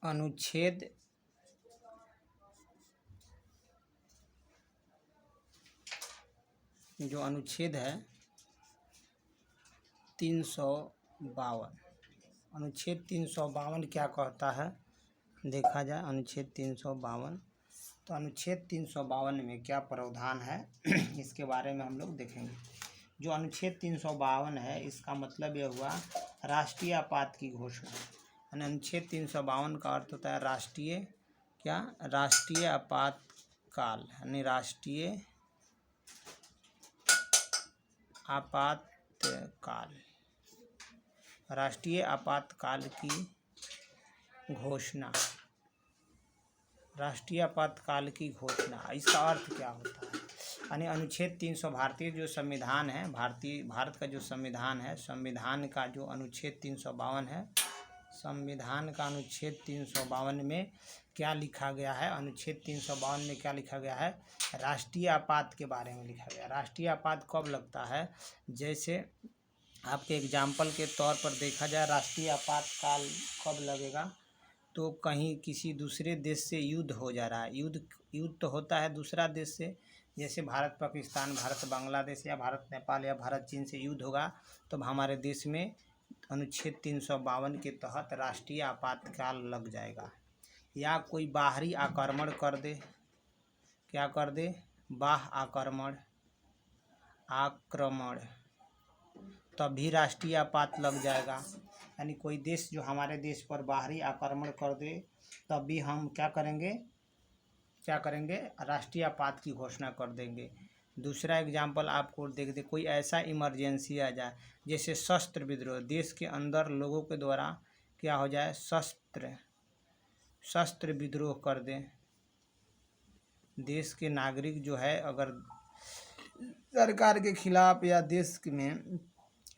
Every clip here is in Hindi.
अनुच्छेद जो अनुच्छेद है 352, अनुच्छेद 352 क्या कहता है देखा जाए। अनुच्छेद 352, तो अनुच्छेद 352 में क्या प्रावधान है इसके बारे में हम लोग देखेंगे। जो अनुच्छेद 352 है इसका मतलब यह हुआ राष्ट्रीय आपात की घोषणा। अनुच्छेद 352 का अर्थ होता है राष्ट्रीय क्या, राष्ट्रीय आपातकाल, यानी राष्ट्रीय आपातकाल, राष्ट्रीय आपातकाल की घोषणा, राष्ट्रीय आपातकाल की घोषणा। इसका अर्थ क्या होता है, यानी अनुच्छेद 300 भारतीय जो संविधान है, भारत का जो संविधान है, संविधान का जो अनुच्छेद 352 है, संविधान का अनुच्छेद 352 में क्या लिखा गया है, अनुच्छेद 352 में क्या लिखा गया है, राष्ट्रीय आपात के बारे में लिखा गया। राष्ट्रीय आपात कब लगता है, जैसे आपके एग्जाम्पल के तौर पर देखा जाए राष्ट्रीय आपातकाल कब लगेगा, तो कहीं किसी दूसरे देश से युद्ध हो जा रहा है, युद्ध तो होता है दूसरा देश से, जैसे भारत पाकिस्तान, भारत बांग्लादेश या भारत नेपाल या भारत चीन से युद्ध होगा, तो हमारे देश में अनुच्छेद 352 के तहत राष्ट्रीय आपातकाल लग जाएगा। या कोई बाहरी आक्रमण कर दे, क्या कर दे, बाह्य आक्रमण, तब भी राष्ट्रीय आपात लग जाएगा। यानी कोई देश जो हमारे देश पर बाहरी आक्रमण कर दे तब भी हम क्या करेंगे, राष्ट्रीय आपात की घोषणा कर देंगे। दूसरा एग्जाम्पल आपको देख दे, कोई ऐसा इमरजेंसी आ जाए जैसे शस्त्र विद्रोह, देश के अंदर लोगों के द्वारा क्या हो जाए, शस्त्र विद्रोह कर दें, देश के नागरिक जो है अगर सरकार के खिलाफ या देश में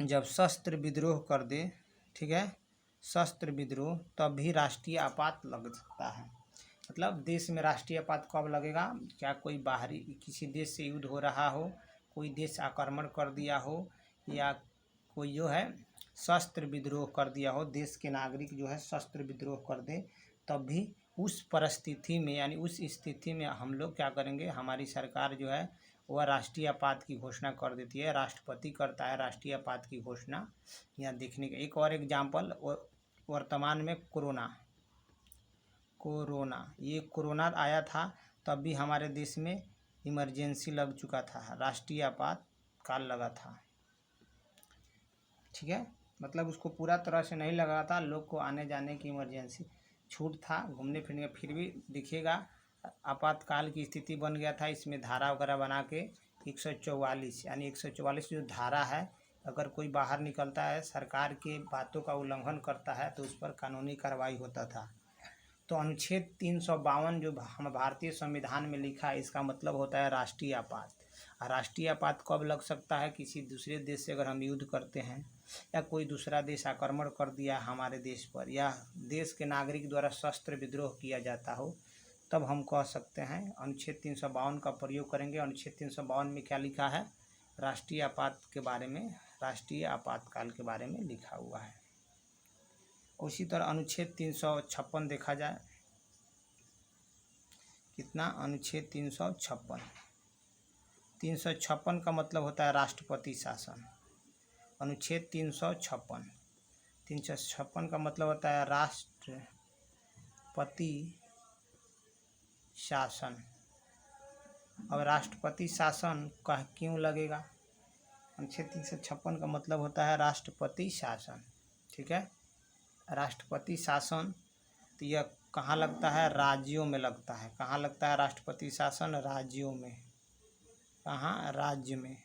जब शस्त्र विद्रोह कर दे, ठीक है, शस्त्र विद्रोह, तब भी राष्ट्रीय आपात लग सकता है। मतलब देश में राष्ट्रीय आपात कब लगेगा, क्या कोई बाहरी किसी देश से युद्ध हो रहा हो, कोई देश आक्रमण कर दिया हो, या कोई जो है शस्त्र विद्रोह कर दिया हो, देश के नागरिक जो है शस्त्र विद्रोह कर दे, तब भी उस परिस्थिति में, यानी उस स्थिति में हम लोग क्या करेंगे, हमारी सरकार जो है वह राष्ट्रीय आपात की घोषणा कर देती है, राष्ट्रपति करता है राष्ट्रीय आपात की घोषणा। यहाँ देखने का एक और एग्जाम्पल, वर्तमान में ये कोरोना आया था, तब भी हमारे देश में इमरजेंसी लग चुका था, राष्ट्रीय आपात काल लगा था, ठीक है। मतलब उसको पूरा तरह से नहीं लगा था, लोग को आने जाने की इमरजेंसी छूट था, घूमने फिरने का, फिर भी दिखेगा आपातकाल की स्थिति बन गया था। इसमें धारा वगैरह बना के 144, यानी 144 जो धारा है, अगर कोई बाहर निकलता है, सरकार के बातों का उल्लंघन करता है, तो उस पर कानूनी कार्रवाई होता था। तो अनुच्छेद 352 जो हम भारतीय संविधान में लिखा है, इसका मतलब होता है राष्ट्रीय आपात। राष्ट्रीय आपात कब लग सकता है, किसी दूसरे देश से अगर हम युद्ध करते हैं, या कोई दूसरा देश आक्रमण कर दिया हमारे देश पर, या देश के नागरिक द्वारा शस्त्र विद्रोह किया जाता हो, तब हम कह सकते हैं अनुच्छेद 352 का प्रयोग करेंगे। अनुच्छेद 352 में क्या लिखा है, राष्ट्रीय आपात के बारे में, राष्ट्रीय आपातकाल के बारे में लिखा हुआ है। उसी तरह अनुच्छेद 356 देखा जाए, कितना, अनुच्छेद 356 का मतलब होता है राष्ट्रपति शासन। अनुच्छेद 356 का मतलब होता है राष्ट्रपति शासन। अब राष्ट्रपति शासन कह क्यों लगेगा, अनुच्छेद 356 का मतलब होता है राष्ट्रपति शासन, ठीक है। राष्ट्रपति शासन तो यह कहाँ लगता है, राज्यों में लगता है। कहाँ लगता है राष्ट्रपति शासन, राज्यों में। कहाँ, राज्य में।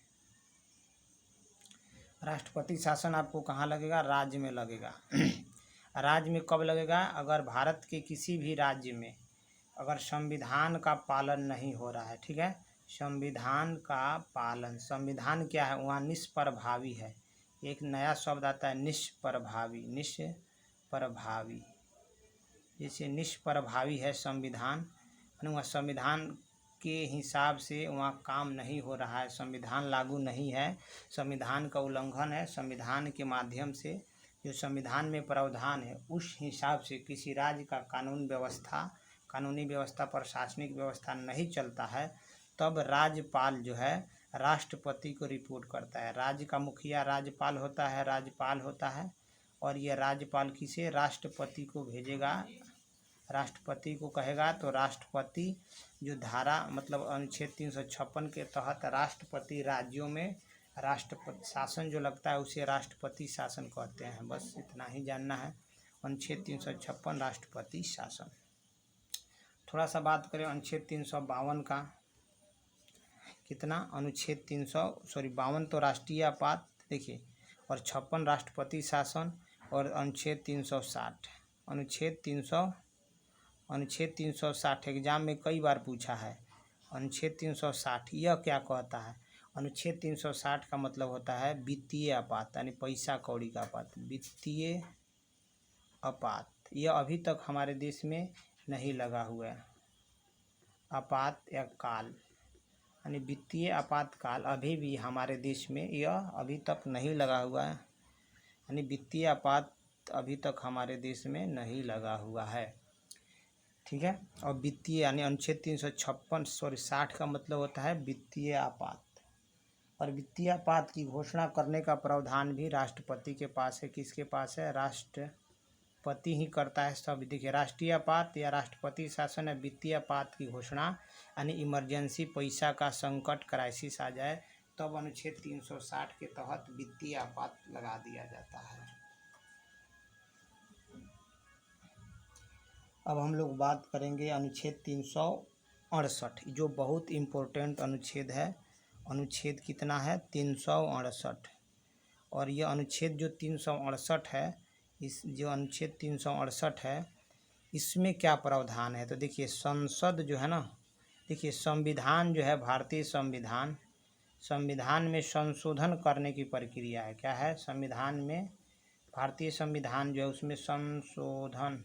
राष्ट्रपति शासन आपको कहाँ लगेगा, राज्य में लगेगा। राज्य में कब लगेगा, अगर भारत के किसी भी राज्य में अगर संविधान का पालन नहीं हो रहा है, ठीक है, संविधान का पालन, संविधान क्या है, वहाँ निष्प्रभावी है। एक नया शब्द आता है निष्प्रभावी, निष्प्रभावी, जैसे निष्प्रभावी है संविधान, वहाँ संविधान के हिसाब से वहाँ काम नहीं हो रहा है, संविधान लागू नहीं है, संविधान का उल्लंघन है, संविधान के माध्यम से जो संविधान में प्रावधान है उस हिसाब से किसी राज्य का कानूनी व्यवस्था प्रशासनिक व्यवस्था नहीं चलता है, तब राज्यपाल जो है राष्ट्रपति को रिपोर्ट करता है। राज्य का मुखिया राज्यपाल होता है और ये राज्यपाल किसे राष्ट्रपति को भेजेगा, राष्ट्रपति को कहेगा। तो राष्ट्रपति जो धारा मतलब अनुच्छेद 356 के तहत राष्ट्रपति राज्यों में राष्ट्रपति शासन जो लगता है उसे राष्ट्रपति शासन कहते हैं। बस इतना ही जानना है, अनुच्छेद 356 राष्ट्रपति शासन। थोड़ा सा बात करें अनुच्छेद 352 का, कितना अनुच्छेद 52 तो राष्ट्रीय आपात देखिए, और 56 राष्ट्रपति शासन, और अनुच्छेद 360 अनुच्छेद 360 एग्जाम में कई बार पूछा है। अनुच्छेद 360 यह क्या कहता है? अनुच्छेद 360 का मतलब होता है वित्तीय आपात, यानी पैसा कौड़ी का आपात, वित्तीय आपात। यह अभी तक हमारे देश में नहीं लगा हुआ है। आपात या काल यानी वित्तीय आपातकाल अभी भी हमारे देश में यह अभी तक नहीं लगा हुआ है, यानी वित्तीय आपात अभी तक हमारे देश में नहीं लगा हुआ है। ठीक है, और वित्तीय यानी अनुच्छेद 360 का मतलब होता है वित्तीय आपात, और वित्तीय आपात की घोषणा करने का प्रावधान भी राष्ट्रपति के पास है। किसके पास है? राष्ट्रपति ही करता है सब। देखिए, राष्ट्रीय आपात या राष्ट्रपति शासन है। वित्तीय आपात की घोषणा यानी इमरजेंसी, पैसा का संकट, क्राइसिस आ जाए तब अनुच्छेद 360 के तहत वित्तीय आपात लगा दिया जाता है। अब हम लोग बात करेंगे अनुच्छेद 368, जो बहुत इम्पोर्टेंट अनुच्छेद है। अनुच्छेद कितना है? 368। और यह अनुच्छेद जो 368 है, इस जो अनुच्छेद 368 है इसमें क्या प्रावधान है? तो देखिए, संसद जो है ना, देखिए संविधान जो है, भारतीय संविधान में संशोधन करने की प्रक्रिया है। क्या है? संविधान में, भारतीय संविधान जो है उसमें संशोधन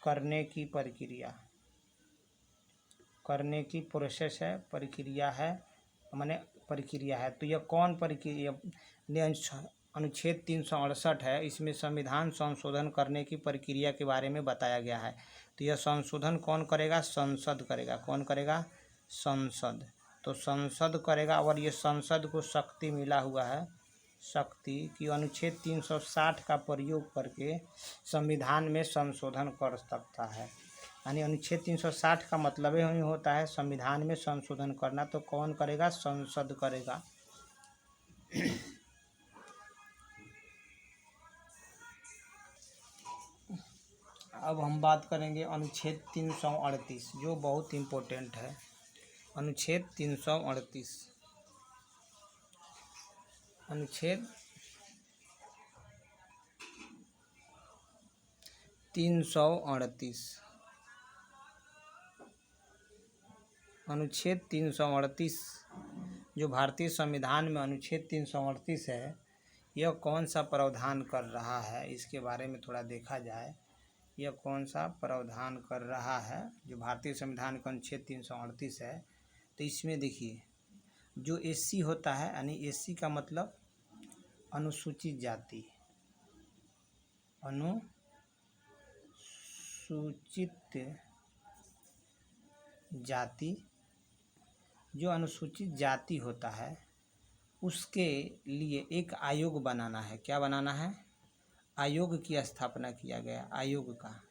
करने की प्रोसेस है, प्रक्रिया है। तो यह कौन प्रक्रिया? अनुच्छेद 368 है, इसमें संविधान संशोधन करने की प्रक्रिया के बारे में बताया गया है। तो यह संशोधन कौन करेगा? संसद करेगा। कौन करेगा? संसद। तो संसद करेगा, और ये संसद को शक्ति मिला हुआ है, शक्ति कि अनुच्छेद 360 का प्रयोग करके संविधान में संशोधन कर सकता है। यानी अनुच्छेद 360 का मतलब ही होता है संविधान में संशोधन करना। तो कौन करेगा? संसद करेगा। अब हम बात करेंगे अनुच्छेद 338, जो बहुत इम्पोर्टेंट है। अनुच्छेद 338, अनुच्छेद 338, अनुच्छेद 338 जो भारतीय संविधान में अनुच्छेद 338 है, यह कौन सा प्रावधान कर रहा है? इसके बारे में थोड़ा देखा जाए। यह कौन सा प्रावधान कर रहा है जो भारतीय संविधान का अनुच्छेद 338 है? तो इसमें देखिए, जो एससी होता है, यानी एससी का मतलब अनुसूचित जाति, जो अनुसूचित जाति होता है उसके लिए एक आयोग बनाना है। क्या बनाना है? आयोग की स्थापना किया गया, आयोग का।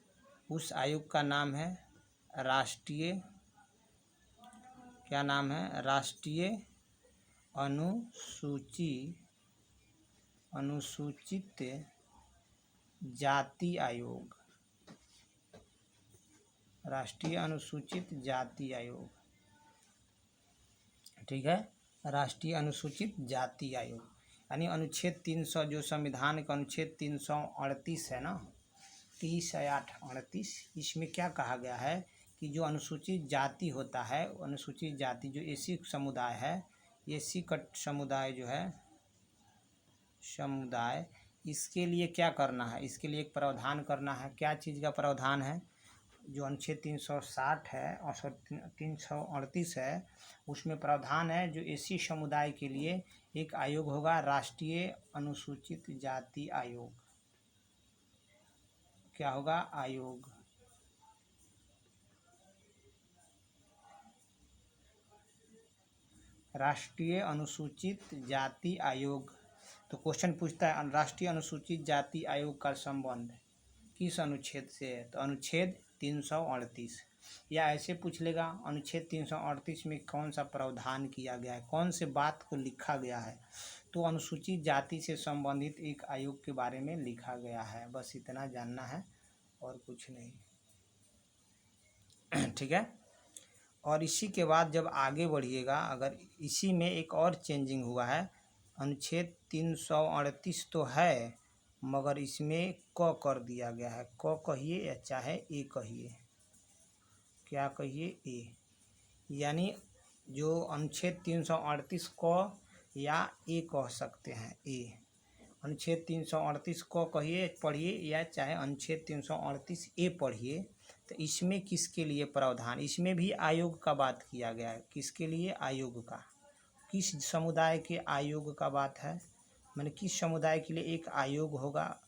उस आयोग का नाम है राष्ट्रीय, क्या नाम है? राष्ट्रीय अनुसूचित जाति आयोग, राष्ट्रीय अनुसूचित जाति आयोग। ठीक है, राष्ट्रीय अनुसूचित जाति आयोग। यानी अनुच्छेद 300 जो संविधान का अनुच्छेद 338 है ना, 38, इसमें क्या कहा गया है कि जो अनुसूचित जाति होता है, अनुसूचित जाति जो एसी समुदाय है, एसी कट समुदाय जो है इसके लिए क्या करना है? इसके लिए एक प्रावधान करना है। क्या चीज़ का प्रावधान है? जो अनुच्छेद 360 है और 338 है, उसमें प्रावधान है जो एसी समुदाय के लिए एक आयोग होगा, राष्ट्रीय अनुसूचित जाति आयोग। क्या होगा? आयोग। राष्ट्रीय अनुसूचित जाति आयोग। तो क्वेश्चन पूछता है राष्ट्रीय अनुसूचित जाति आयोग का संबंध किस अनुच्छेद से है? तो अनुच्छेद 338। या ऐसे पूछ लेगा अनुच्छेद 338 में कौन सा प्रावधान किया गया है, कौन से बात को लिखा गया है? तो अनुसूचित जाति से संबंधित एक आयोग के बारे में लिखा गया है। बस इतना जानना है और कुछ नहीं। ठीक है। और इसी के बाद जब आगे बढ़िएगा, अगर इसी में एक और चेंजिंग हुआ है, अनुच्छेद 338 तो है मगर इसमें क कर दिया गया है। क कहिए या चाहे ए कहिए, क्या कहिए? ए। यानी जो अनुच्छेद 338 क या ए कह सकते हैं। ए अनुच्छेद 338 क कहिए पढ़िए या चाहे अनुच्छेद 338 ए पढ़िए। तो इसमें किसके लिए प्रावधान? इसमें भी आयोग का बात किया गया है। किसके लिए? आयोग का। किस समुदाय के आयोग का बात है? मैंने किस समुदाय के लिए एक आयोग होगा,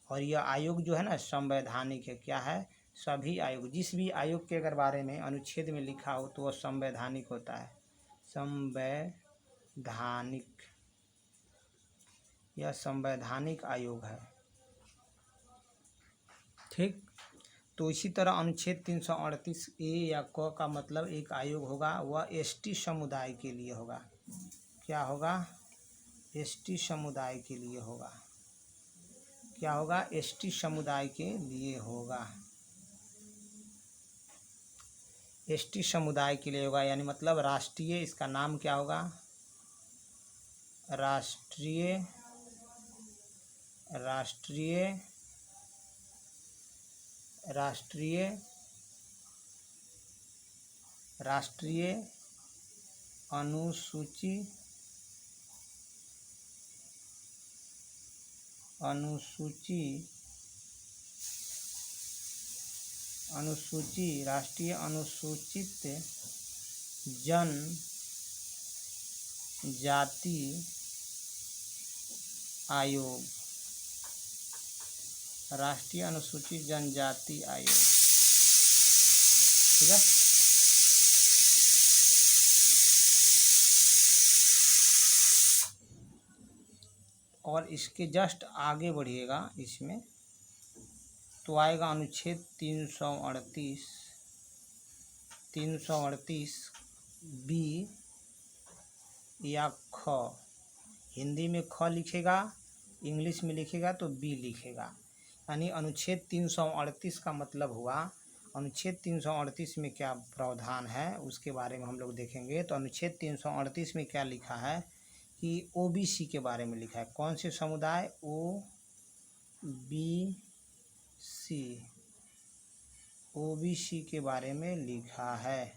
और यह आयोग जो है ना संवैधानिक है। क्या है? सभी आयोग, जिस भी आयोग के अगर बारे में अनुच्छेद में लिखा हो तो वह संवैधानिक होता है। संवैधानिक, यह संवैधानिक आयोग है। ठीक। तो इसी तरह अनुच्छेद 338 ए या क का मतलब एक आयोग होगा, वह एसटी समुदाय के लिए होगा। क्या होगा? एसटी समुदाय के लिए होगा। क्या होगा? एसटी समुदाय के लिए होगा। एसटी समुदाय के लिए होगा, यानी मतलब राष्ट्रीय, इसका नाम क्या होगा? राष्ट्रीय राष्ट्रीय राष्ट्रीय राष्ट्रीय अनुसूची राष्ट्रीय अनुसूचित जनजाति आयोग। राष्ट्रीय अनुसूचित जनजाति आयोग। ठीक है। और इसके जस्ट आगे बढ़िएगा, इसमें तो आएगा अनुच्छेद 338 बी या ख। हिंदी में ख लिखेगा, इंग्लिश में लिखेगा तो बी लिखेगा। यानी अनुच्छेद 338 का मतलब हुआ, अनुच्छेद 338 में क्या प्रावधान है उसके बारे में हम लोग देखेंगे। तो अनुच्छेद 338 में क्या लिखा है कि ओबीसी के बारे में लिखा है। कौन से समुदाय? ओबीसी के बारे में लिखा है।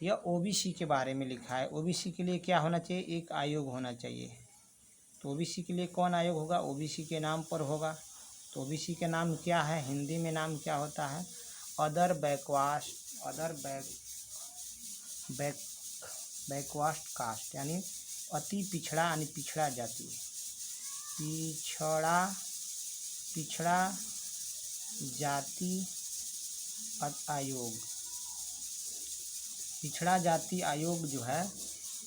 यह ओबीसी के बारे में लिखा है। ओबीसी के लिए क्या होना चाहिए? एक आयोग होना चाहिए। तो ओबीसी के लिए कौन आयोग होगा? ओबीसी के नाम पर होगा। तो ओबीसी के नाम क्या है? हिंदी में नाम क्या होता है? अदर बैकवास्ट कास्ट, यानी अति पिछड़ा, यानी पिछड़ा जाति। पिछड़ा जाति आयोग। पिछड़ा जाति आयोग जो है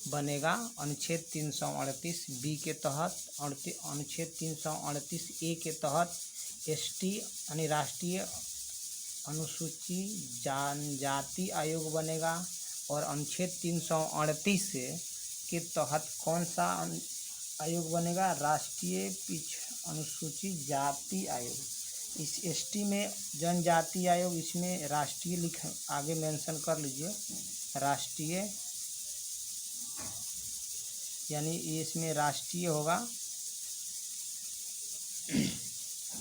बनेगा अनुच्छेद 338 बी के तहत। अनुच्छेद 338 ए के तहत एसटी यानी राष्ट्रीय अनुसूचित जनजाति आयोग बनेगा। और अनुच्छेद 338 के तहत कौन सा आयोग बनेगा? राष्ट्रीय अनुसूचित जाति आयोग। इस एसटी में जनजाति आयोग, इसमें राष्ट्रीय आगे मेंशन कर लीजिए। राष्ट्रीय यानी इसमें राष्ट्रीय होगा।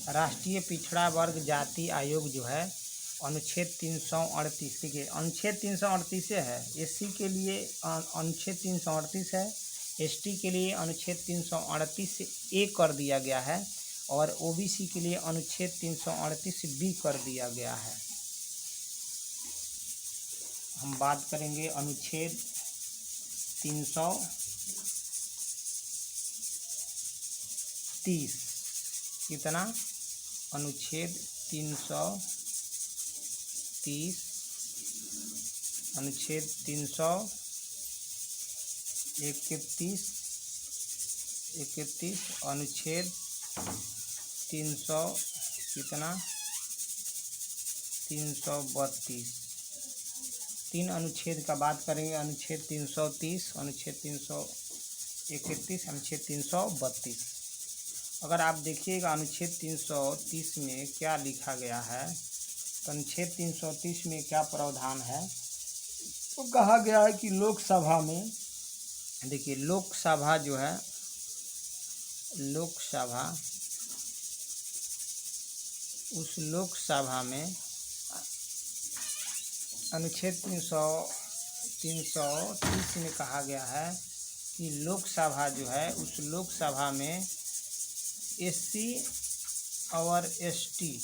राष्ट्रीय पिछड़ा वर्ग जाति आयोग जो है अनुच्छेद 338, देखिए अनुच्छेद 338 है। एससी के लिए अनुच्छेद 338 है, एसटी के लिए अनुच्छेद 338 ए कर दिया गया है। और ओबीसी के लिए अनुच्छेद 338 बी कर दिया गया है। हम बात करेंगे अनुच्छेद 330। कितना? अनुच्छेद 330, अनुच्छेद 331, अनुच्छेद 300 कितना 332। 3 अनुच्छेद का बात करेंगे, अनुच्छेद 330, अनुच्छेद 331, अनुच्छेद 332। अगर आप देखिएगा अनुच्छेद 330 में क्या लिखा गया है, तो अनुच्छेद 330 में क्या प्रावधान है, तो कहा गया है कि लोकसभा में, देखिए लोकसभा जो है, लोकसभा, उस लोकसभा में अनुच्छेद 330 में कहा गया है कि लोकसभा जो है, उस लोकसभा में एससी और एसटी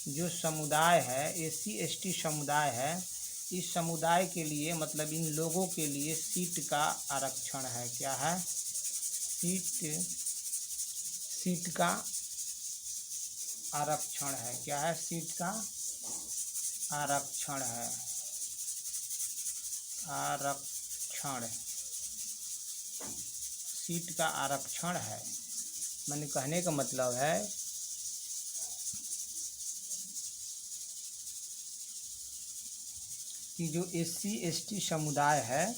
जो समुदाय है, एससी एसटी समुदाय है, इस समुदाय के लिए मतलब इन लोगों के लिए सीट का आरक्षण है। क्या है? सीट का आरक्षण है। क्या है? सीट का आरक्षण है। आरक्षण, सीट का आरक्षण है। मैंने कहने का मतलब है कि जो एससी एसटी समुदाय है,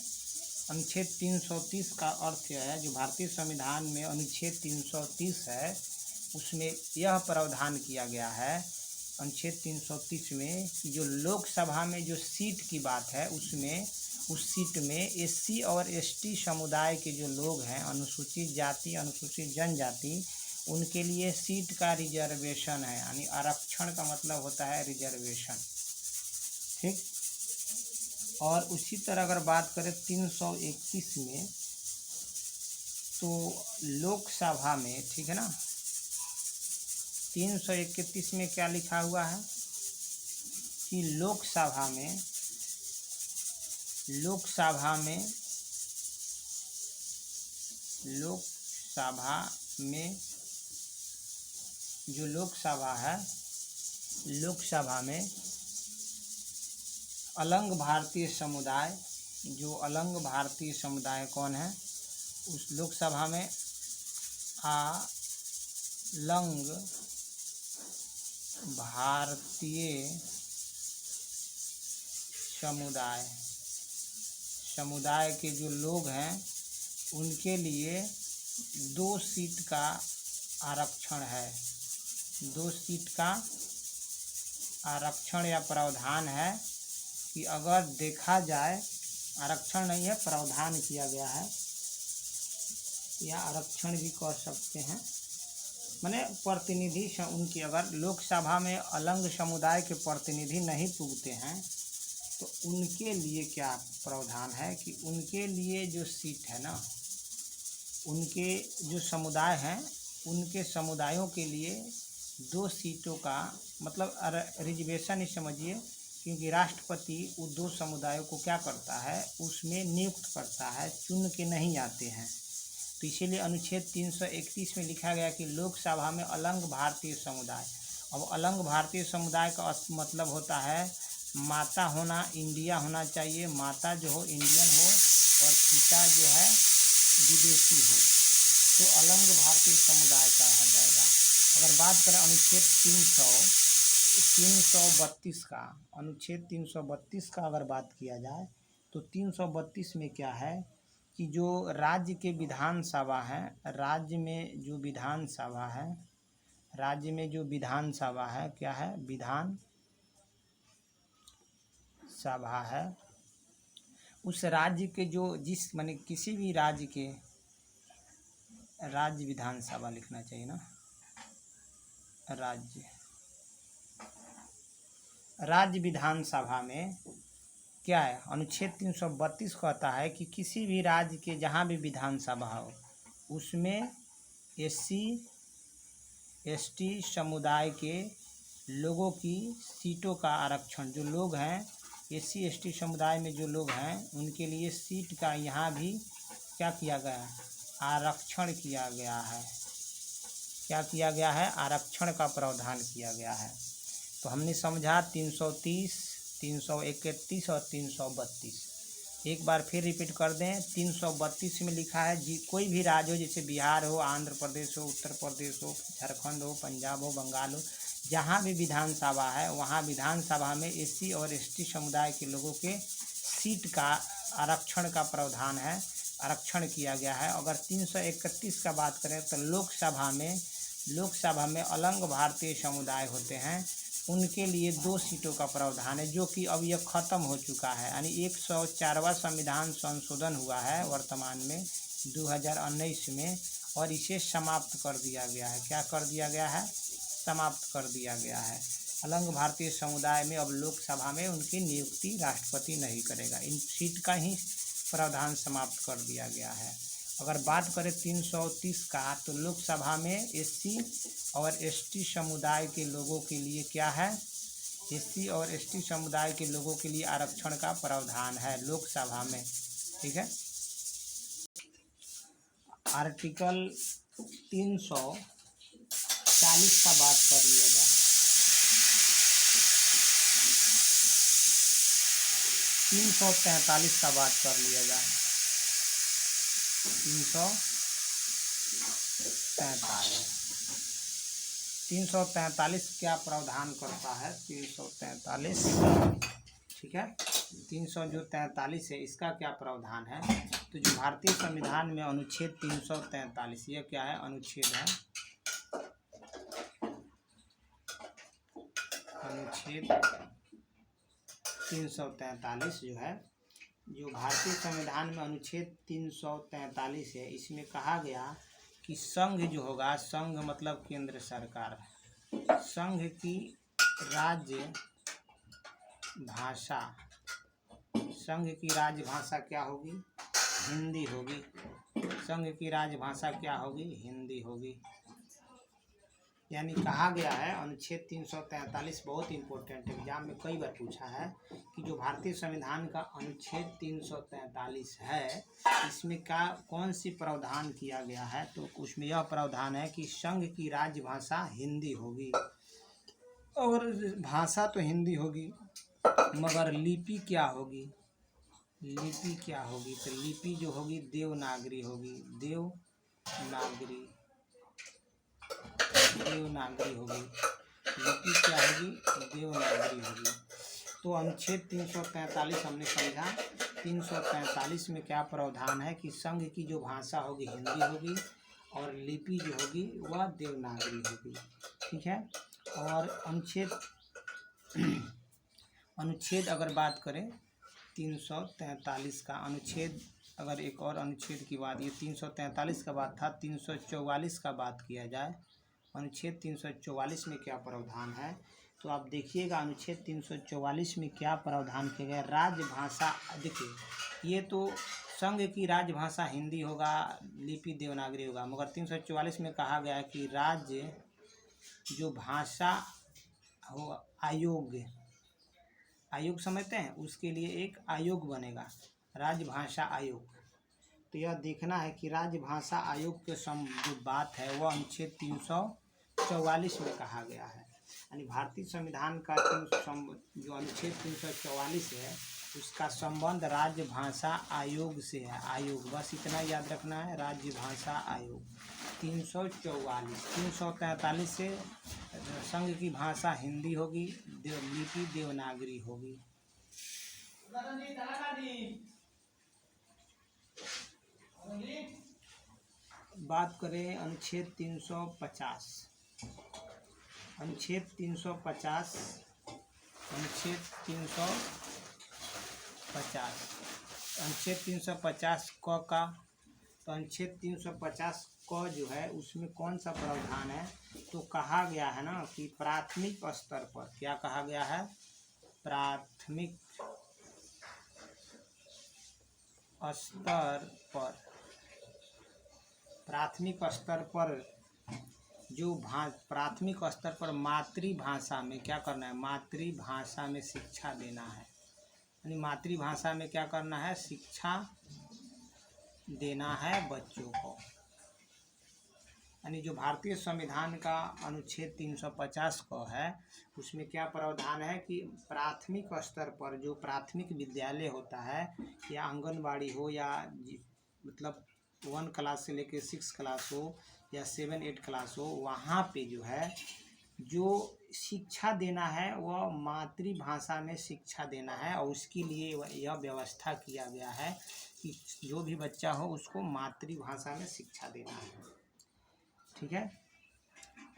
अनुच्छेद 330 का अर्थ है, जो भारतीय संविधान में अनुच्छेद 330 है, उसमें यह प्रावधान किया गया है अनुच्छेद 330 में कि जो लोकसभा में जो सीट की बात है, उसमें उस सीट में एससी और एसटी समुदाय के जो लोग हैं, अनुसूचित जाति, अनुसूचित जनजाति, उनके लिए सीट का रिजर्वेशन है। यानी आरक्षण का मतलब होता है रिजर्वेशन। ठीक। और उसी तरह अगर बात करें 331 में, तो लोकसभा में, ठीक है ना, 331 में क्या लिखा हुआ है कि लोकसभा में जो लोकसभा है, लोकसभा में अलंग भारतीय समुदाय, जो अलंग भारतीय समुदाय कौन है, उस लोकसभा में अलंग भारतीय समुदाय के जो लोग हैं, उनके लिए 2 सीट का आरक्षण है। 2 सीट का आरक्षण या प्रावधान है कि अगर देखा जाए, आरक्षण नहीं है, प्रावधान किया गया है, या आरक्षण भी कह सकते हैं, माने प्रतिनिधि उनकी, अगर लोकसभा में अलंग समुदाय के प्रतिनिधि नहीं पुगते हैं, तो उनके लिए क्या प्रावधान है कि उनके लिए जो सीट है ना, उनके जो समुदाय हैं, उनके समुदायों के लिए 2 सीटों का मतलब रिजर्वेशन ही समझिए, क्योंकि राष्ट्रपति वो 2 समुदायों को क्या करता है, उसमें नियुक्त करता है, चुन के नहीं आते हैं। तो इसीलिए अनुच्छेद 331 में लिखा गया कि लोकसभा में अलंग भारतीय समुदाय। अब अलंग भारतीय समुदाय का मतलब होता है माता होना इंडिया होना चाहिए, माता जो हो इंडियन हो और पिता जो है विदेशी हो, तो अलंग भारतीय समुदाय कहा जाएगा। अगर बात करें अनुच्छेद 332 का, अनुच्छेद 332 का अगर बात किया जाए, तो 332 में क्या है कि जो राज्य के विधानसभा है, राज्य में जो विधानसभा है, राज्य में जो विधानसभा है, क्या है, विधान सभा है, उस राज्य के जो जिस माने किसी भी राज्य के, राज्य विधानसभा लिखना चाहिए ना, राज्य विधानसभा में क्या है, अनुच्छेद 332 कहता है कि किसी भी राज्य के जहाँ भी विधानसभा हो, उसमें एससी एसटी समुदाय के लोगों की सीटों का आरक्षण, जो लोग हैं एससी एसटी समुदाय में जो लोग हैं उनके लिए सीट का यहाँ भी क्या किया गया है, आरक्षण किया गया है। क्या किया गया है, आरक्षण का प्रावधान किया गया है। तो हमने समझा 330, 331 और 332। एक बार फिर रिपीट कर दें। 332 में लिखा है जी कोई भी राज्य हो, जैसे बिहार हो, आंध्र प्रदेश हो, उत्तर प्रदेश हो, झारखंड हो, पंजाब हो, बंगाल हो, जहाँ भी विधानसभा है वहाँ विधानसभा में एससी और एसटी समुदाय के लोगों के सीट का आरक्षण का प्रावधान है, आरक्षण किया गया है। अगर 331 का बात करें तो लोकसभा में अलंग भारतीय समुदाय होते हैं, उनके लिए 2 सीटों का प्रावधान है, जो कि अब यह ख़त्म हो चुका है। यानी 104वां संविधान संशोधन हुआ है वर्तमान में 2019 में, और इसे समाप्त कर दिया गया है। क्या कर दिया गया है, समाप्त कर दिया गया है। अलंग भारतीय समुदाय में अब लोकसभा में उनकी नियुक्ति राष्ट्रपति नहीं करेगा, इन सीट का ही प्रावधान समाप्त कर दिया गया है। अगर बात करें 330 का, तो लोकसभा में एससी और एसटी समुदाय के लोगों के लिए क्या है, एससी और एसटी समुदाय के लोगों के लिए आरक्षण का प्रावधान है लोकसभा में। ठीक है। आर्टिकल 340 का बात कर लिया जाए। 343 का बात कर लिया जाए। 343 क्या प्रावधान करता है, 343। ठीक है, 343 है, इसका क्या प्रावधान है। तो जो भारतीय संविधान में अनुच्छेद 343, यह क्या है, अनुच्छेद है, अनुच्छेद 343 जो है, जो भारतीय संविधान में अनुच्छेद 343 है, इसमें कहा गया कि संघ जो होगा, संघ मतलब केंद्र सरकार, संघ की राज्य भाषा, संघ की राजभाषा क्या होगी, हिंदी होगी। संघ की राजभाषा क्या होगी, हिंदी होगी। यानी कहा गया है अनुच्छेद 343 बहुत इंपॉर्टेंट, एग्जाम में कई बार पूछा है कि जो भारतीय संविधान का अनुच्छेद 343 है, इसमें क्या कौन सी प्रावधान किया गया है। तो उसमें यह प्रावधान है कि संघ की राजभाषा हिंदी होगी, और भाषा तो हिंदी होगी, मगर लिपि क्या होगी, लिपि क्या होगी, तो लिपि जो होगी देवनागरी होगी, देवनागरी होगी। लिपि क्या होगी, देवनागरी होगी। तो अनुच्छेद 343 हमने समझा। 343 में क्या प्रावधान है कि संघ की जो भाषा होगी हिंदी होगी, और लिपि जो होगी वह देवनागरी होगी। ठीक है। और अनुच्छेद अगर बात करें 343 का अनुच्छेद, अगर एक और अनुच्छेद की बात, ये 343 का बात था, 344 का बात किया जाए, अनुच्छेद 344 में क्या प्रावधान है, तो आप देखिएगा अनुच्छेद 344 में क्या प्रावधान किया गया। राजभाषा, देखिए ये तो संघ की राजभाषा हिंदी होगा, लिपि देवनागरी होगा, मगर 344 में कहा गया है कि राज्य जो भाषा हो, आयोग समझते हैं, उसके लिए एक आयोग बनेगा, राजभाषा आयोग। तो यह देखना है कि राजभाषा आयोग के जो बात है वह अनुच्छेद 344 में कहा गया है। यानी भारतीय संविधान का जो अनुच्छेद 344 है, उसका संबंध राजभाषा आयोग से है। आयोग, बस इतना याद रखना है, राजभाषा आयोग। 343 से संघ की भाषा हिंदी होगी, लिपि देवनागरी होगी। बात करें अनुच्छेद 350, अनुच्छेद 350, अनुच्छेद 350 क का, तो अनुच्छेद 350 क जो है उसमें कौन सा प्रावधान है, तो कहा गया है ना कि प्राथमिक स्तर पर, क्या कहा गया है, प्राथमिक स्तर पर, प्राथमिक स्तर पर जो प्राथमिक स्तर पर मातृभाषा में क्या करना है, मातृभाषा में शिक्षा देना है, यानी मातृभाषा में क्या करना है, शिक्षा देना है बच्चों को। यानी जो भारतीय संविधान का अनुच्छेद 350 को है, उसमें क्या प्रावधान है कि प्राथमिक स्तर पर जो प्राथमिक विद्यालय होता है या आंगनबाड़ी हो या मतलब 1 क्लास से लेकर 6 क्लास हो या 7-8 क्लास हो, वहाँ पे जो है जो शिक्षा देना है वह मातृभाषा में शिक्षा देना है, और उसके लिए यह व्यवस्था किया गया है कि जो भी बच्चा हो उसको मातृभाषा में शिक्षा देना है। ठीक है।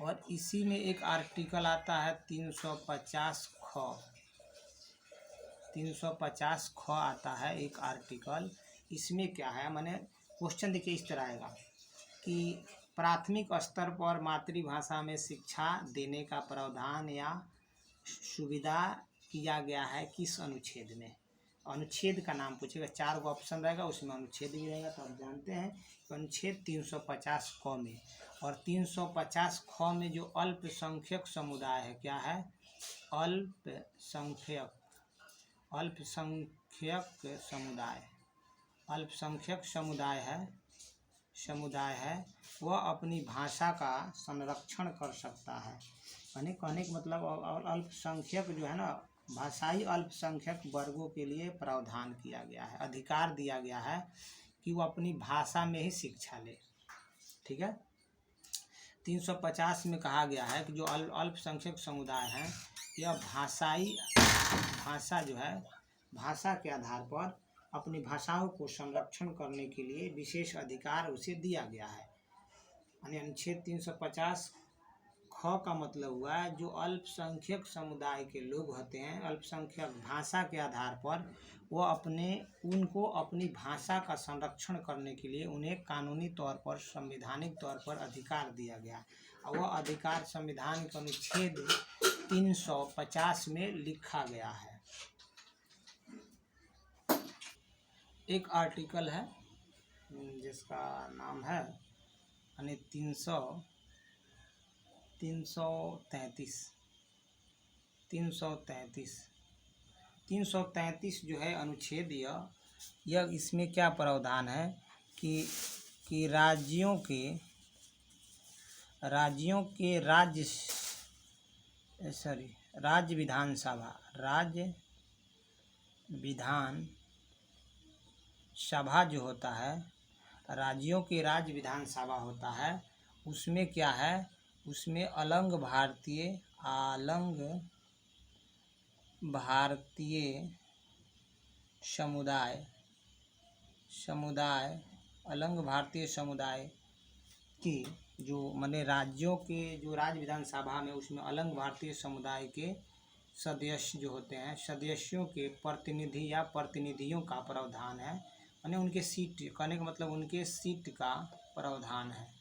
और इसी में एक आर्टिकल आता है 350 ख, 350 ख आता है एक आर्टिकल। इसमें क्या है, माने क्वेश्चन देखिए इस तरह आएगा कि प्राथमिक स्तर पर मातृभाषा में शिक्षा देने का प्रावधान या सुविधा किया गया है किस अनुच्छेद में। अनुच्छेद का नाम पूछेगा, 4 गो ऑप्शन रहेगा, उसमें अनुच्छेद भी रहेगा, तो आप जानते हैं अनुच्छेद 350 ख में। और 350 ख में जो अल्पसंख्यक समुदाय है, क्या है, अल्पसंख्यक समुदाय, अल्पसंख्यक समुदाय है वह अपनी भाषा का संरक्षण कर सकता है। यानी कहने का मतलब अल्पसंख्यक जो है ना, भाषाई अल्पसंख्यक वर्गों के लिए प्रावधान किया गया है, अधिकार दिया गया है कि वो अपनी भाषा में ही शिक्षा ले। ठीक है। 350 में कहा गया है कि जो अल्पसंख्यक समुदाय है, यह भाषा जो है, भाषा के आधार पर अपनी भाषाओं को संरक्षण करने के लिए विशेष अधिकार उसे दिया गया है। यानी अनुच्छेद 350 ख का मतलब हुआ है जो अल्पसंख्यक समुदाय के लोग होते हैं, अल्पसंख्यक भाषा के आधार पर वो उनको अपनी भाषा का संरक्षण करने के लिए उन्हें कानूनी तौर पर, संवैधानिक तौर पर अधिकार दिया गया, और वह अधिकार संविधान के अनुच्छेद 350 में लिखा गया है। एक आर्टिकल है जिसका नाम है यानी 333 जो है अनुच्छेद, यह इसमें क्या प्रावधान है कि राज्य विधानसभा जो होता है, राज्यों के राज्य विधानसभा होता है, उसमें क्या है, उसमें अलंग भारतीय समुदाय की जो माने राज्यों के जो राज्य विधानसभा में, उसमें अलंग भारतीय समुदाय के सदस्य जो होते हैं, सदस्यों के प्रतिनिधि या प्रतिनिधियों का प्रावधान है। माने उनके सीट, कहने का मतलब उनके सीट का प्रावधान है।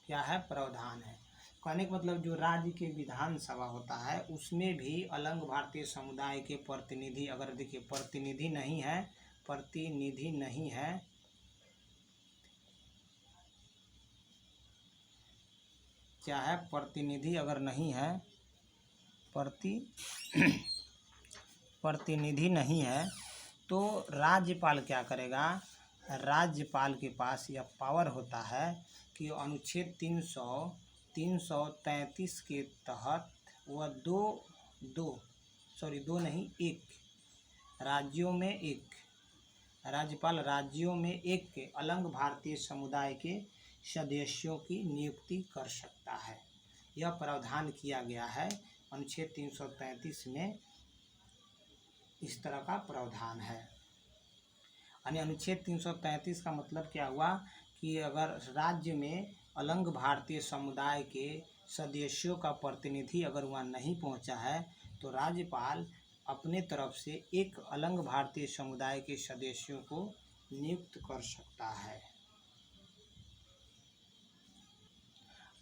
क्या है, प्रावधान है। कहने का मतलब जो राज्य के विधानसभा होता है उसमें भी अलंग भारतीय समुदाय के प्रतिनिधि, अगर देखिए प्रतिनिधि नहीं है क्या है, प्रतिनिधि अगर नहीं है, प्रतिनिधि नहीं है, तो राज्यपाल क्या करेगा, राज्यपाल के पास यह पावर होता है कि अनुच्छेद 333 के तहत वह राज्यपाल राज्यों में एक अलंग भारतीय समुदाय के सदस्यों की नियुक्ति कर सकता है। यह प्रावधान किया गया है अनुच्छेद 333 में, इस तरह का प्रावधान है। यानी अनुच्छेद 333 का मतलब क्या हुआ कि अगर राज्य में अलंग भारतीय समुदाय के सदस्यों का प्रतिनिधि अगर वहाँ नहीं पहुँचा है, तो राज्यपाल अपने तरफ से एक अलंग भारतीय समुदाय के सदस्यों को नियुक्त कर सकता है।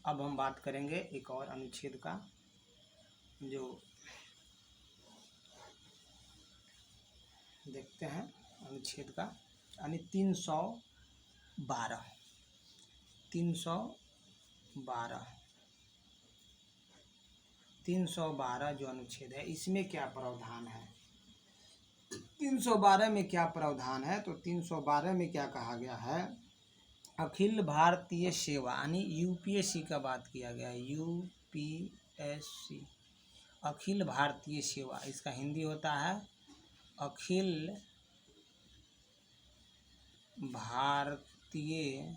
अब हम बात करेंगे एक और अनुच्छेद का, जो देखते हैं अनुच्छेद का, यानी 312 312 312 जो अनुच्छेद है इसमें क्या प्रावधान है? 312 में क्या प्रावधान है? तो 312 में क्या कहा गया है? अखिल भारतीय सेवा यानी यूपीएससी का बात किया गया है। यूपीएससी अखिल भारतीय सेवा, इसका हिंदी होता है अखिल भारतीय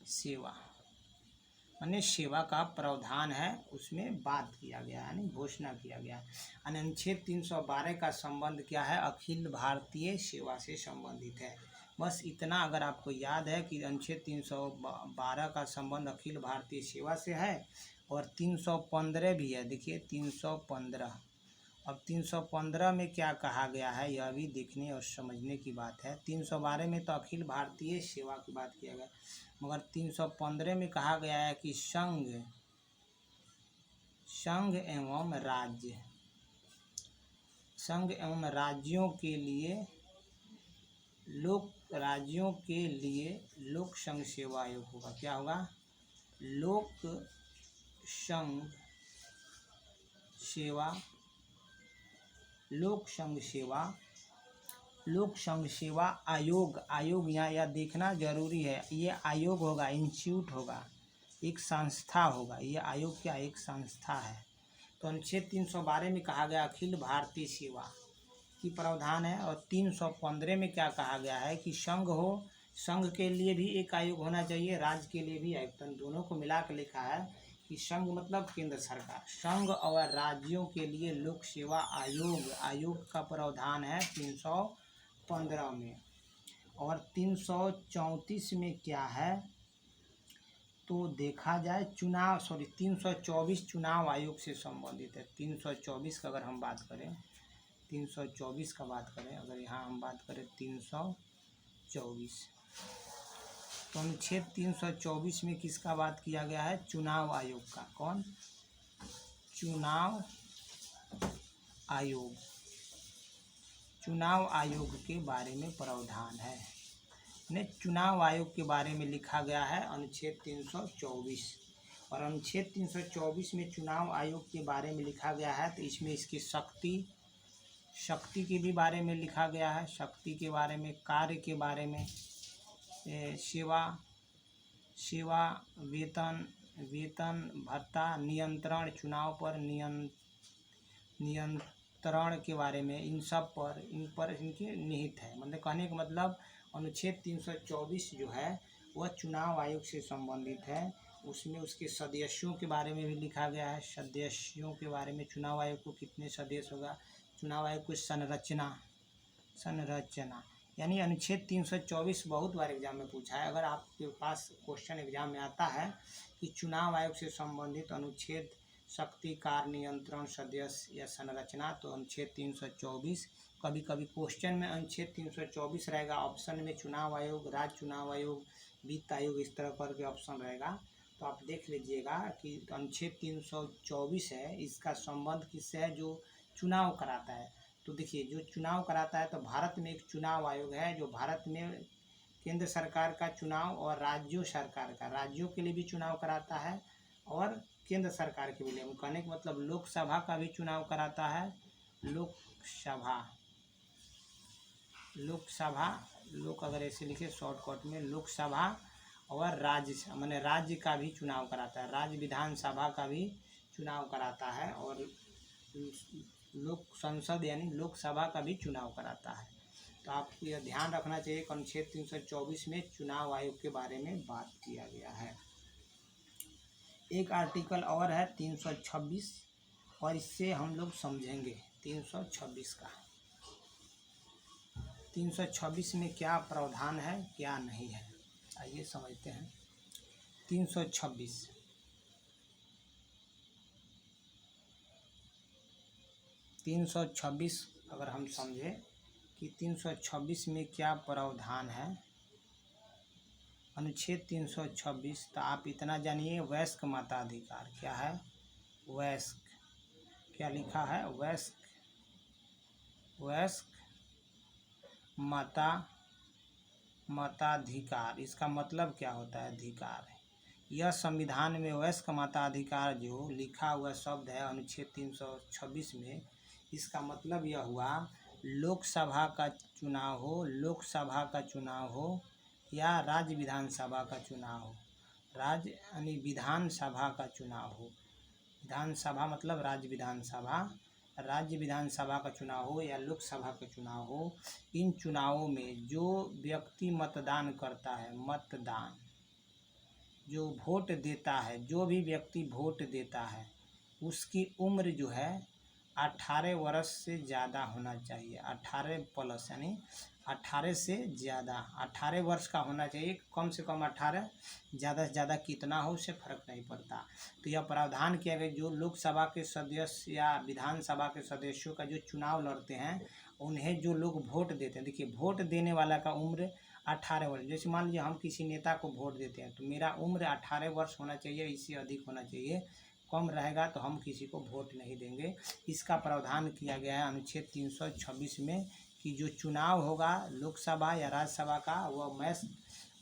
सेवा, माने सेवा का प्रावधान है, उसमें बात किया गया यानी घोषणा किया गया। अनुच्छेद 312 का संबंध क्या है? अखिल भारतीय सेवा से संबंधित है। बस इतना अगर आपको याद है कि अनुच्छेद 312 का संबंध अखिल भारतीय सेवा से है और 315 भी है। देखिए 315, अब 315 में क्या कहा गया है यह भी देखने और समझने की बात है। 312 में तो अखिल भारतीय सेवा की बात किया गया, मगर 315 में कहा गया है कि संघ एवं राज्यों के लिए लोक संघ सेवा आयोग होगा। क्या होगा? लोक संघ सेवा आयोग। यहाँ यह देखना जरूरी है, ये आयोग होगा, इंस्टीट्यूट होगा, एक संस्था होगा। ये आयोग क्या? एक संस्था है। तो अनुच्छेद 312 में कहा गया अखिल भारतीय सेवा की प्रावधान है, और 315 में क्या कहा गया है कि संघ के लिए भी एक आयोग होना चाहिए, राज्य के लिए भी आयोग। तो दोनों को मिला कर लिखा है कि संघ मतलब केंद्र सरकार, संघ और राज्यों के लिए लोक सेवा आयोग का प्रावधान है 315 में। और 334 में क्या है? तो देखा जाए 324 चुनाव आयोग से संबंधित है। 324 का अगर हम बात करें, 324 का बात करें, अगर यहाँ हम बात करें 324, तो अनुच्छेद 324 में किसका बात किया गया है? चुनाव आयोग का। कौन? चुनाव आयोग के बारे में प्रावधान है। ने चुनाव आयोग के बारे में लिखा गया है अनुच्छेद 324, और अनुच्छेद 324 में चुनाव आयोग के बारे में लिखा गया है। तो इसमें इसकी शक्ति के भी बारे में लिखा गया है, शक्ति के बारे में, कार्य के बारे में, सेवा वेतन भत्ता, नियंत्रण, चुनाव पर नियंत्रण के बारे में, इन पर इनके निहित है। मतलब कहने का मतलब अनुच्छेद 324 जो है वह चुनाव आयोग से संबंधित है। उसमें उसके सदस्यों के बारे में भी लिखा गया है, सदस्यों के बारे में, चुनाव आयोग को कितने सदस्य होगा, चुनाव आयोग की संरचना यानी अनुच्छेद 324 बहुत बार एग्जाम में पूछा है। अगर आपके पास क्वेश्चन एग्जाम में आता है कि चुनाव आयोग से संबंधित अनुच्छेद, शक्ति, कार्य, नियंत्रण, सदस्य या संरचना, तो अनुच्छेद 324। कभी कभी क्वेश्चन में अनुच्छेद 324 रहेगा, ऑप्शन में चुनाव आयोग, राज्य चुनाव आयोग, वित्त आयोग, इस तरह करके ऑप्शन रहेगा। तो आप देख लीजिएगा कि अनुच्छेद 324 है, इसका संबंध किससे है? जो चुनाव कराता है। तो देखिए जो चुनाव कराता है, तो भारत में एक चुनाव आयोग है जो भारत में केंद्र सरकार का चुनाव और राज्यों के लिए भी चुनाव कराता है, और केंद्र सरकार के लिए, कहने का मतलब लोकसभा का भी चुनाव कराता है। लोक अगर ऐसे लिखे शॉर्टकट में, लोकसभा और राज्य माने राज्य का भी चुनाव कराता है, राज्य विधानसभा का भी चुनाव कराता है, और लोक संसद यानी लोकसभा का भी चुनाव कराता है। तो आपको यह ध्यान रखना चाहिए कि अनुच्छेद 324 में चुनाव आयोग के बारे में बात किया गया है। एक आर्टिकल और है 326, और इससे हम लोग समझेंगे 326 का। 326 में क्या प्रावधान है, क्या नहीं है, आइए समझते हैं। 326 अगर हम समझे कि 326 में क्या प्रावधान है, अनुच्छेद 326, तो आप इतना जानिए, वयस्क मताधिकार क्या है? वयस्क, क्या लिखा है? वयस्क मताधिकार, इसका मतलब क्या होता है? अधिकार है। यह संविधान में वयस्क मताधिकार जो लिखा हुआ शब्द है अनुच्छेद 326 में, इसका मतलब यह हुआ लोकसभा का चुनाव हो, लोकसभा का चुनाव हो या राज्य विधानसभा का चुनाव हो, राज्य यानी विधानसभा का चुनाव हो, विधानसभा मतलब राज्य विधानसभा, राज्य विधानसभा का चुनाव हो या लोकसभा का चुनाव हो, इन चुनावों में जो व्यक्ति मतदान करता है, मतदान जो वोट देता है, जो भी व्यक्ति वोट देता है उसकी उम्र जो है 18 वर्ष से ज़्यादा होना चाहिए। 18 प्लस यानी 18 से ज़्यादा, 18 वर्ष का होना चाहिए, कम से कम 18, ज़्यादा से ज़्यादा कितना हो उससे फ़र्क नहीं पड़ता। तो यह प्रावधान किया गया जो लोकसभा के सदस्य या विधानसभा के सदस्यों का जो चुनाव लड़ते हैं उन्हें जो लोग वोट देते हैं, देखिए वोट देने वाला का उम्र 18 वर्ष, जैसे मान लीजिए हम किसी नेता को वोट देते हैं तो मेरा उम्र 18 वर्ष होना चाहिए, इससे अधिक होना चाहिए, कम रहेगा तो हम किसी को वोट नहीं देंगे। इसका प्रावधान किया गया है अनुच्छेद 326 में कि जो चुनाव होगा लोकसभा या राज्यसभा का वह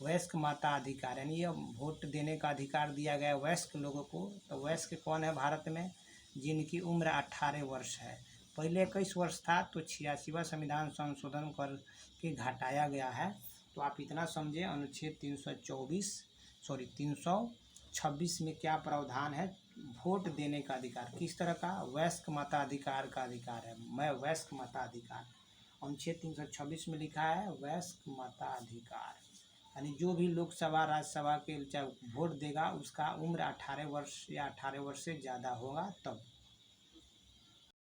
वयस्क मताधिकार यानी यह वोट देने का अधिकार दिया गया है वयस्क लोगों को। तो वयस्क कौन है भारत में? जिनकी उम्र 18 वर्ष है। पहले 21 वर्ष था तो 86वां संविधान संशोधन कर के घटाया गया है। तो आप इतना समझे अनुच्छेद 326 में क्या प्रावधान है? वोट देने का अधिकार, किस तरह का? वयस्क मताधिकार का अधिकार है। मैं वयस्क मताधिकार अनुच्छेद 326 में लिखा है वयस्क मताधिकार, यानी जो भी लोकसभा राज्यसभा के चाहे वोट देगा उसका उम्र 18 वर्ष या 18 वर्ष से ज़्यादा होगा तब।